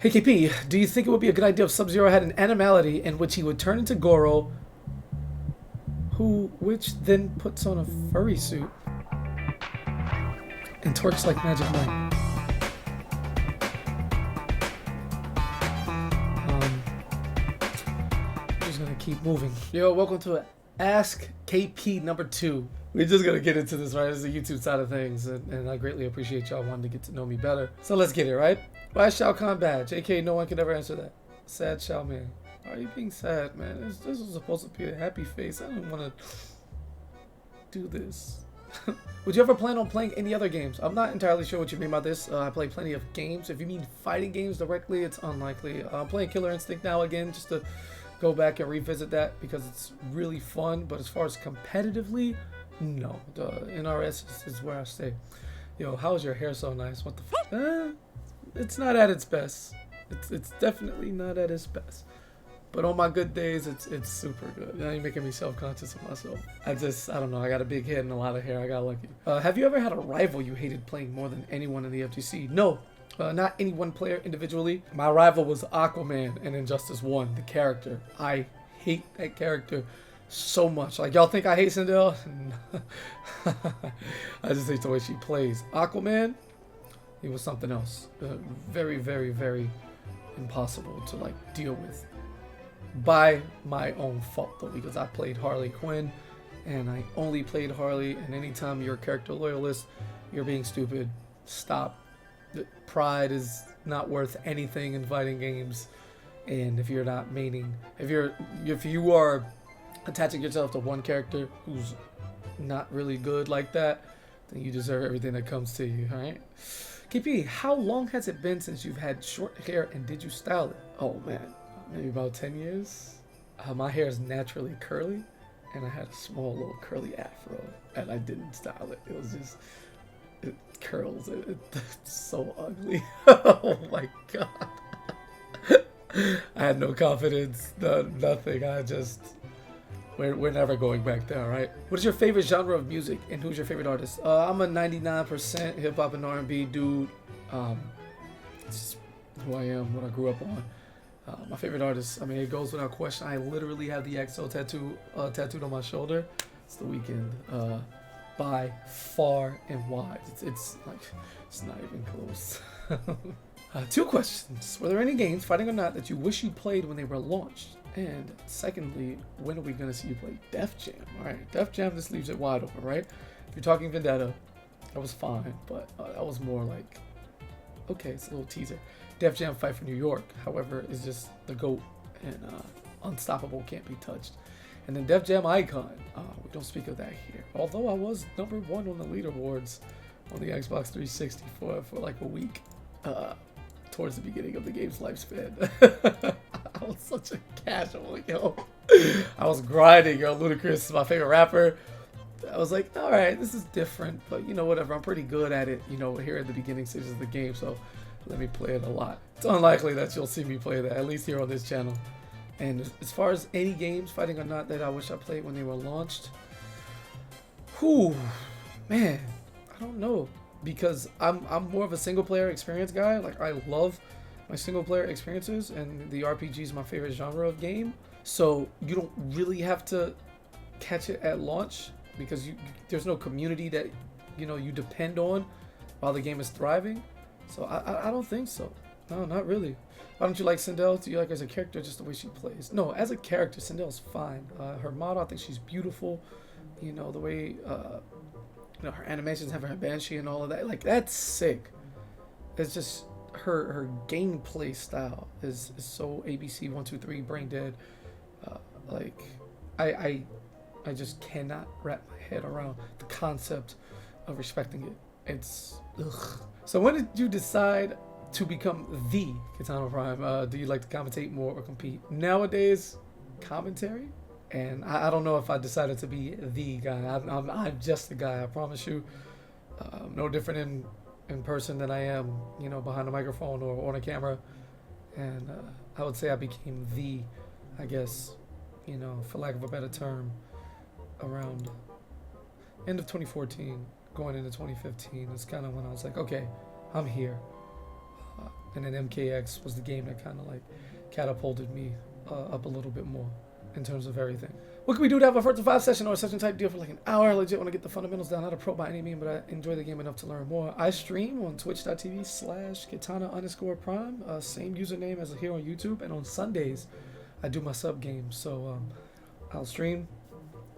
Hey KP, do you think it would be a good idea if Sub-Zero had an animality in which he would turn into Goro, which then puts on a furry suit and twerks like Magic Mike? I'm just gonna keep moving. Yo, welcome to Ask KP number 2. We're just gonna get into this, right? This is the YouTube side of things, and I greatly appreciate y'all wanting to get to know me better. So let's get it, right? Why is Shao Kahn bad? JK, no one could ever answer that. Sad Shao Man. Why are you being sad, man? This was supposed to be a happy face. I don't want to do this. Would you ever plan on playing any other games? I'm not entirely sure what you mean by this. I play plenty of games. If you mean fighting games directly, it's unlikely. I'm playing Killer Instinct now again, just to go back and revisit that because it's really fun. But as far as competitively, no. The NRS is where I stay. Yo, how's your hair so nice? What the fuck? It's not at its best. It's definitely not at its best. But on my good days, it's super good. Now you're making me self-conscious of myself. I don't know. I got a big head and a lot of hair. I got lucky. Have you ever had a rival you hated playing more than anyone in the FGC? No. Not any one player individually. My rival was Aquaman in Injustice 1, the character. I hate that character so much. Like, y'all think I hate Sindel? I just hate the way she plays. Aquaman, he was something else. Very, very, very impossible to like deal with. By my own fault though, because I played Harley Quinn and I only played Harley, and anytime you're a character loyalist, you're being stupid. Stop. Pride is not worth anything in fighting games, and if you're not maining, if you are attaching yourself to one character who's not really good like that, then you deserve everything that comes to you, alright? KP, how long has it been since you've had short hair, and did you style it? Oh man, maybe about 10 years. My hair is naturally curly, and I had a small little curly afro, and I didn't style it. It was just, it curls. It's so ugly. Oh my god. I had no confidence, nothing. We're never going back there, right? What is your favorite genre of music, and who's your favorite artist? I'm a 99% hip hop and R&B dude. It's just who I am, what I grew up on. My favorite artist, I mean, it goes without question. I literally have the EXO tattoo tattooed on my shoulder. It's The Weeknd, by far and wide. It's like, it's not even close. 2 questions. Were there any games, fighting or not, that you wish you played when they were launched? And secondly, when are we going to see you play Def Jam? Alright, Def Jam just leaves it wide open, right? If you're talking Vendetta, that was fine, but that was more like, okay, it's a little teaser. Def Jam Fight for New York, however, is just the GOAT, and unstoppable, can't be touched. And then Def Jam Icon, we don't speak of that here. Although I was number 1 on the leaderboards on the Xbox 360 for like a week, towards the beginning of the game's lifespan. I was such a casual, yo. I was grinding, yo. Ludacris is my favorite rapper. I was like, all right, this is different, but you know, whatever. I'm pretty good at it, you know, here at the beginning stages of the game, so let me play it a lot. It's unlikely that you'll see me play that, at least here on this channel. And as far as any games, fighting or not, that I wish I played when they were launched, man, I don't know, because I'm more of a single player experience guy. Like, I love my single player experiences, and the RPG is my favorite genre of game. So you don't really have to catch it at launch, because there's no community that, you know, you depend on while the game is thriving. So I don't think so. No, not really. Why don't you like Sindel? Do you like her as a character, just the way she plays? No, as a character, Sindel's fine. Her model, I think she's beautiful. You know, the way you know, her animations, have her Banshee and all of that. Like, that's sick. It's just her gameplay style is so ABC 1 2 3 brain dead. Like, I just cannot wrap my head around the concept of respecting it. It's ugh. So when did you decide to become the KitanaPrime? Do you like to commentate more or compete? Nowadays, commentary. And I don't know if I decided to be the guy. I'm just the guy, I promise you. No different in person than I am, you know, behind a microphone or on a camera. And I would say I became the, I guess, you know, for lack of a better term, around end of 2014, going into 2015. It's kind of when I was like, okay, I'm here. and then MKX was the game that kind of like catapulted me up a little bit more in terms of everything. What can we do to have a 4-to-5 session or a session type deal for like an hour? I legit want to get the fundamentals down. Not a pro by any means, but I enjoy the game enough to learn more. I stream on twitch.tv/Kitana_Prime. Same username as here on YouTube. And on Sundays, I do my sub games. So I'll stream.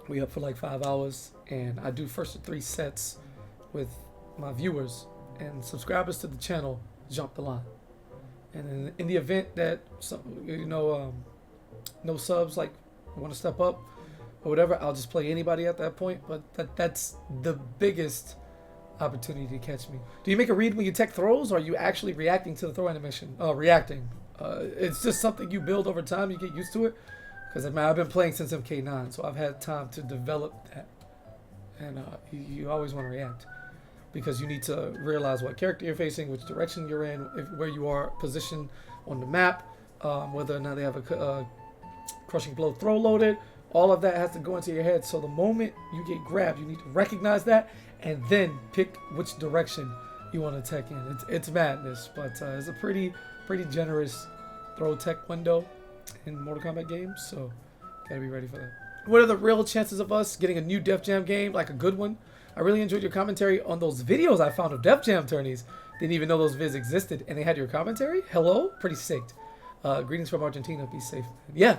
We up for like 5 hours. And I do first of 3 sets with my viewers. And subscribers to the channel jump the line. And in the event that, no subs like want to step up, or whatever, I'll just play anybody at that point. But that's the biggest opportunity to catch me. Do you make a read when you tech throws, or are you actually reacting to the throw animation? Reacting. It's just something you build over time. You get used to it. Because I've been playing since MK9, so I've had time to develop that. And you always want to react. Because you need to realize what character you're facing, which direction you're in, where you are positioned on the map, whether or not they have a crushing blow throw loaded. All of that has to go into your head. So the moment you get grabbed, you need to recognize that and then pick which direction you want to tech in. It's madness, but it's a pretty generous throw tech window in Mortal Kombat games. So gotta be ready for that. What are the real chances of us getting a new Def Jam game, like a good one? I really enjoyed your commentary on those videos I found of Def Jam tourneys. Didn't even know those vids existed, and they had your commentary? Hello? Pretty sick. Greetings from Argentina. Be safe. Yeah.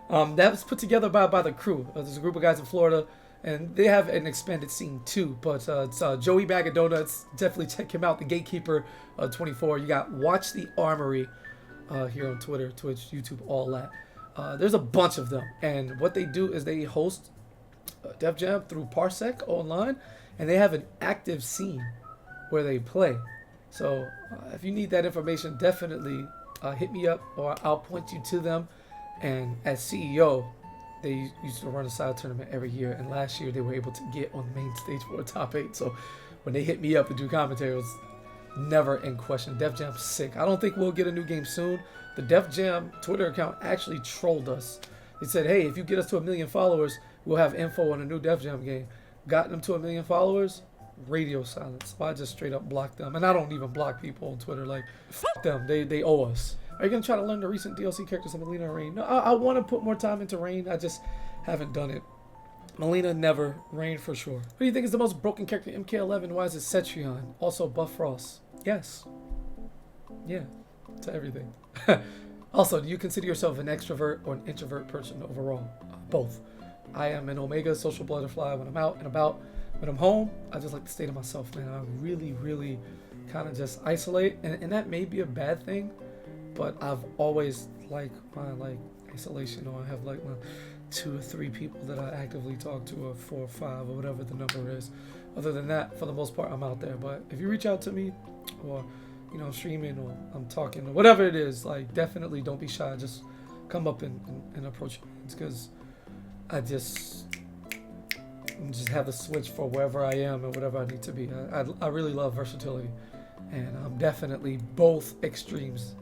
That was put together by the crew. There's a group of guys in Florida, and they have an expanded scene too. But it's Joey Bag of Donuts. Definitely check him out. The Gatekeeper 24. You got Watch the Armory here on Twitter, Twitch, YouTube, all that. There's a bunch of them. And what they do is they host Def Jam through Parsec online, and they have an active scene where they play. So if you need that information, definitely hit me up, or I'll point you to them. And as CEO, they used to run a side tournament every year. And last year, they were able to get on the main stage for a top 8. So when they hit me up to do commentary, it was never in question. Def Jam's sick. I don't think we'll get a new game soon. The Def Jam Twitter account actually trolled us. They said, hey, if you get us to 1 million followers, we'll have info on a new Def Jam game. Got them to 1 million followers, radio silence. So I just straight up blocked them. And I don't even block people on Twitter. Like, fuck them. They owe us. Are you going to try to learn the recent DLC characters of Melina and Rain? No, I want to put more time into Rain. I just haven't done it. Melina never. Rain for sure. Who do you think is the most broken character in MK11? Why is it Cetrion? Also Buff Frost. Yes. Yeah. To everything. Also, do you consider yourself an extrovert or an introvert person overall? Both. I am an Omega social butterfly when I'm out and about. When I'm home, I just like to stay to myself, man. I really kind of just isolate. And that may be a bad thing. But I've always liked my isolation, or I have like my 2 or 3 people that I actively talk to, or 4 or 5, or whatever the number is. Other than that, for the most part, I'm out there. But if you reach out to me, or I'm streaming, or I'm talking, or whatever it is, like, definitely don't be shy. Just come up and approach me. It's because I just have a switch for wherever I am and whatever I need to be. I really love versatility, and I'm definitely both extremes.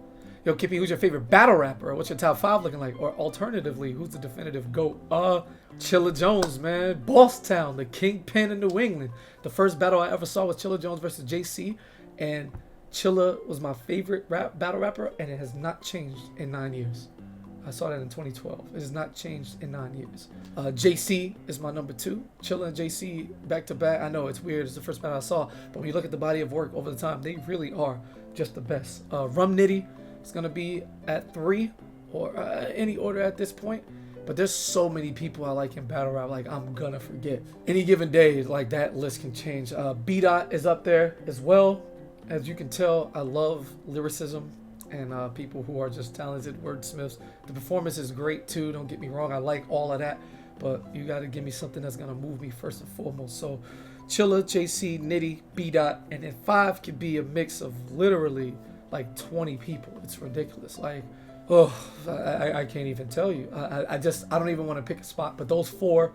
Yo, Kippy, who's your favorite battle rapper? What's your top 5 looking like? Or alternatively, who's the definitive GOAT? Chilla Jones, man. Boss Town, the kingpin in New England. The first battle I ever saw was Chilla Jones versus JC, and Chilla was my favorite battle rapper, and it has not changed in 9 years. I saw that in 2012. It has not changed in 9 years. JC is my number 2. Chilla and JC back to back. I know it's weird. It's the first battle I saw, but when you look at the body of work over the time, they really are just the best. Rum Nitty. It's going to be at 3, or any order at this point. But there's so many people I like in battle rap, like I'm going to forget. Any given day, like that list can change. B-Dot is up there as well. As you can tell, I love lyricism and people who are just talented wordsmiths. The performance is great too, don't get me wrong. I like all of that. But you got to give me something that's going to move me first and foremost. So Chilla, JC, Nitty, B-Dot, and then 5 could be a mix of literally like 20 people. It's ridiculous. Like, I can't even tell you. I don't even want to pick a spot. But those 4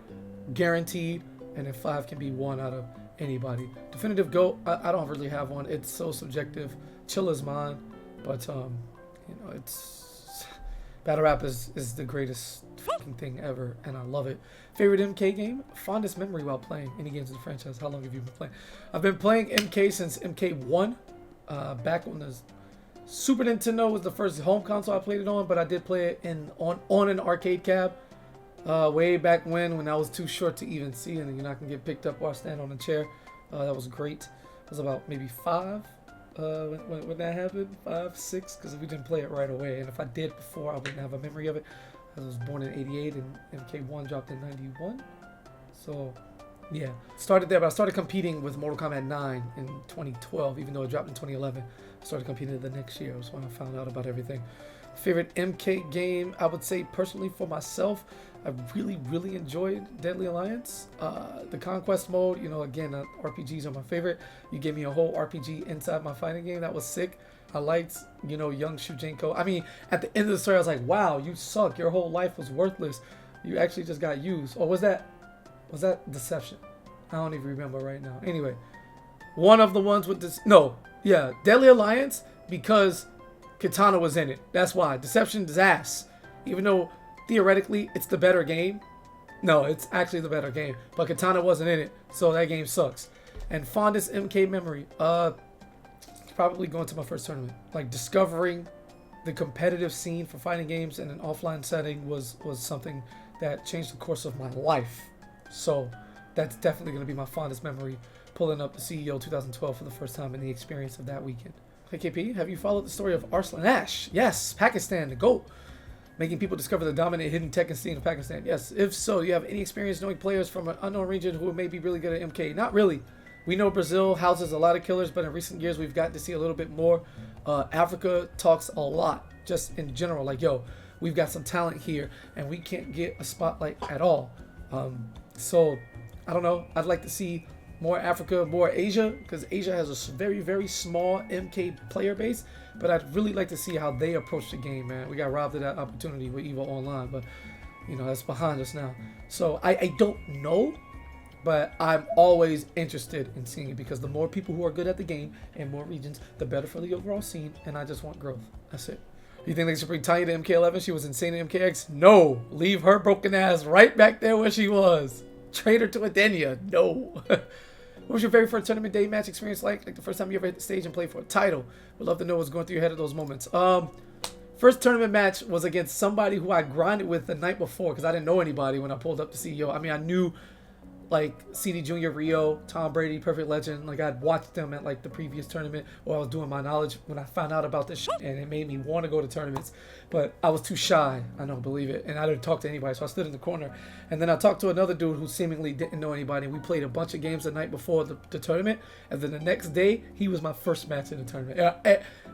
guaranteed, and then 5 can be one out of anybody. Definitive GOAT, I don't really have one. It's so subjective. Chilla's mine, but it's battle rap is the greatest fucking thing ever, and I love it. Favorite MK game? Fondest memory while playing any games in the franchise. How long have you been playing? I've been playing MK since MK1, back on the Super Nintendo was the first home console I played it on, but I did play it on an arcade cab way back when I was too short to even see, and you're not gonna get picked up while I stand on a chair. That was great. I was about maybe 5 when that happened, 5, 6, because we didn't play it right away. And if I did before, I wouldn't have a memory of it. I was born in '88 and MK1 dropped in '91, so. Yeah, started there, but I started competing with Mortal Kombat 9 in 2012, even though it dropped in 2011. I started competing the next year. That's when I found out about everything. Favorite MK game, I would say personally for myself, I really enjoyed Deadly Alliance. The Conquest mode, you know, again, RPGs are my favorite. You gave me a whole RPG inside my fighting game. That was sick. I liked, you know, young Shujenko. I mean, at the end of the story, I was like, wow, you suck. Your whole life was worthless. You actually just got used. Or was that Deception? I don't even remember right now. Anyway, one of the ones with this. No, yeah, Deadly Alliance, because Kitana was in it. That's why. Deception's ass. Even though theoretically it's the better game. No, it's actually the better game. But Kitana wasn't in it, so that game sucks. And fondest MK memory. Probably going to my first tournament. Like discovering the competitive scene for fighting games in an offline setting was something that changed the course of my life. So that's definitely going to be my fondest memory, pulling up the CEO 2012 for the first time and the experience of that weekend. Hey KP, have you followed the story of Arslan Ash? Yes, Pakistan, the GOAT. Making people discover the dominant hidden Tekken scene of Pakistan. Yes, if so, do you have any experience knowing players from an unknown region who may be really good at MK? Not really. We know Brazil houses a lot of killers, but in recent years we've gotten to see a little bit more. Africa talks a lot, just in general. Like, yo, we've got some talent here, and we can't get a spotlight at all. So, I don't know. I'd like to see more Africa, more Asia, because Asia has a very small MK player base. But I'd really like to see how they approach the game, man. We got robbed of that opportunity with EVO Online, but, you know, that's behind us now. So, I don't know, but I'm always interested in seeing it, because the more people who are good at the game and more regions, the better for the overall scene, and I just want growth. That's it. You think they should bring Tanya to MK11? She was insane in MKX? No. Leave her broken ass right back there where she was. Trade her to Adenia. No. What was your very first tournament day match experience like? Like the first time you ever hit the stage and played for a title? Would love to know what's going through your head at those moments. First tournament match was against somebody who I grinded with the night before, because I didn't know anybody when I pulled up to CEO. I mean, I knew like CD Junior, Rio, Tom Brady, Perfect Legend. Like I'd watched them at like the previous tournament, or I was doing my knowledge when I found out about this shit, and it made me want to go to tournaments, but I was too shy. I know, believe it. And I didn't talk to anybody, so I stood in the corner. And then I talked to another dude who seemingly didn't know anybody, and we played a bunch of games the night before the tournament. And then the next day, he was my first match in the tournament.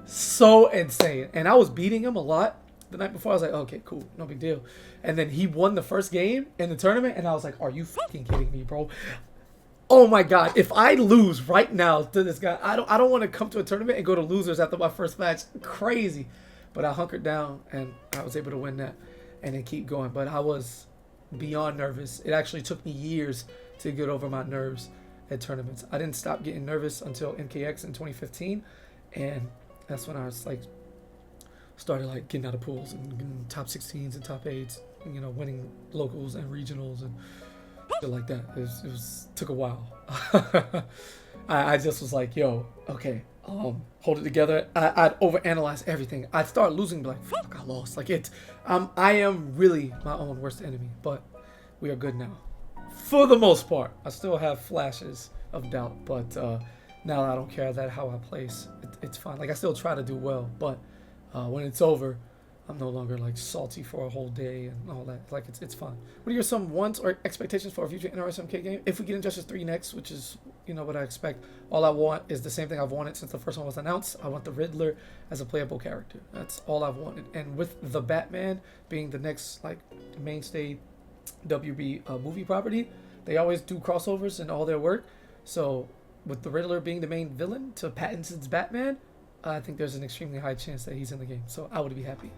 So insane. And I was beating him a lot the night before. I was like, okay, cool, no big deal. And then he won the first game in the tournament, and I was like, are you fucking kidding me, bro? Oh my god, if I lose right now to this guy, I don't want to come to a tournament and go to losers after my first match. Crazy. But I hunkered down, and I was able to win that and then keep going. But I was beyond nervous. It actually took me years to get over my nerves at tournaments. I didn't stop getting nervous until MKX in 2015, and that's when I was like started like getting out of pools and getting top 16s and top 8s, you know, winning locals and regionals and shit like that. It took a while. I just was like, yo, okay, hold it together. I'd overanalyze everything. I'd start losing, be like, fuck, I lost. Like I am really my own worst enemy, but we are good now. For the most part, I still have flashes of doubt, but now I don't care that how I place. It's fine. Like I still try to do well, but when it's over, I'm no longer like salty for a whole day and all that. Like it's fine. What are your some wants or expectations for a future NRSMK game? If we get Injustice 3 next, which is, you know, what I expect, all I want is the same thing I've wanted since the first one was announced. I want the Riddler as a playable character. That's all I've wanted. And with the Batman being the next like mainstay WB movie property, they always do crossovers in all their work. So with the Riddler being the main villain to Pattinson's Batman, I think there's an extremely high chance that he's in the game. So I would be happy.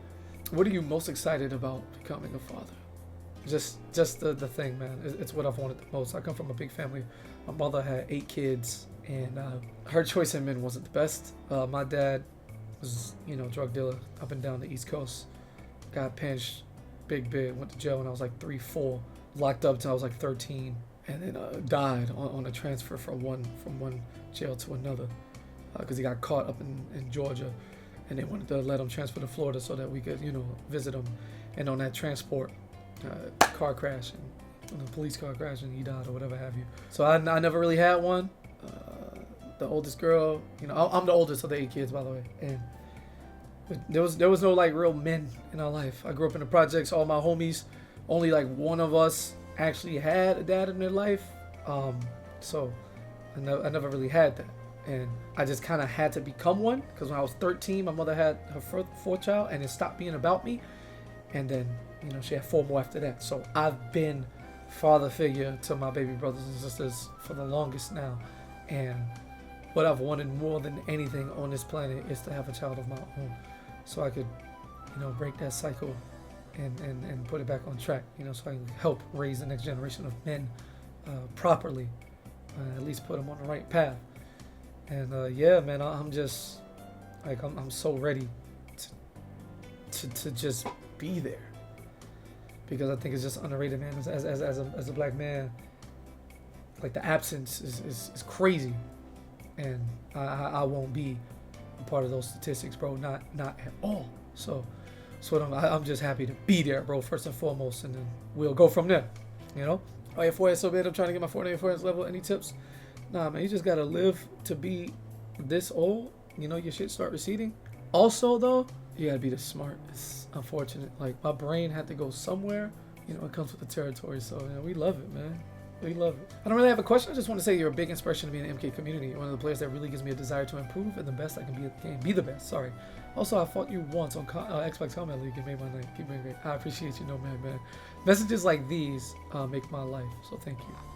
What are you most excited about becoming a father? Just the thing, man. It's what I've wanted the most. I come from a big family. My mother had 8 kids, and her choice in men wasn't the best. My dad was, you know, drug dealer up and down the East Coast. Got pinched, big, went to jail when I was like 3, 4. Locked up till I was like 13, and then died on a transfer from one jail to another because he got caught up in Georgia. and they wanted to let him transfer to Florida so that we could, you know, visit him. And on that transport, car crash, and the police car crash, and he died or whatever have you. So I never really had one. The oldest girl, you know, I'm the oldest of the 8 kids, by the way, and there was no like real men in our life. I grew up in the projects. All my homies, only like one of us actually had a dad in their life. So I never really had that, and I just kind of had to become one because when I was 13, my mother had her fourth child, and it stopped being about me. And then, you know, she had 4 more after that. So I've been father figure to my baby brothers and sisters for the longest now, and what I've wanted more than anything on this planet is to have a child of my own, so I could, you know, break that cycle and put it back on track, you know, so I can help raise the next generation of men properly, at least put them on the right path. And yeah, man, I'm just like I'm so ready to just be there, because I think it's just underrated, man. As a black man, like the absence is crazy. And I won't be a part of those statistics, bro. Not at all. So I'm just happy to be there, bro, first and foremost, and then we'll go from there, you know? Oh yeah, Fortnite so bad. I'm trying to get my Fortnite level. Any tips? Nah, man, you just gotta live to be this old. You know, your shit start receding. Also, though, you gotta be this smart. It's unfortunate. Like, my brain had to go somewhere. You know, it comes with the territory. So, yeah, we love it, man. We love it. I don't really have a question. I just want to say you're a big inspiration to me in the MK community. You're one of the players that really gives me a desire to improve and the best I can be at the game. Be the best. Sorry. Also, I fought you once on Xbox Combat League and made my night. Keep being great. I appreciate you, no man. Messages like these make my life. So thank you.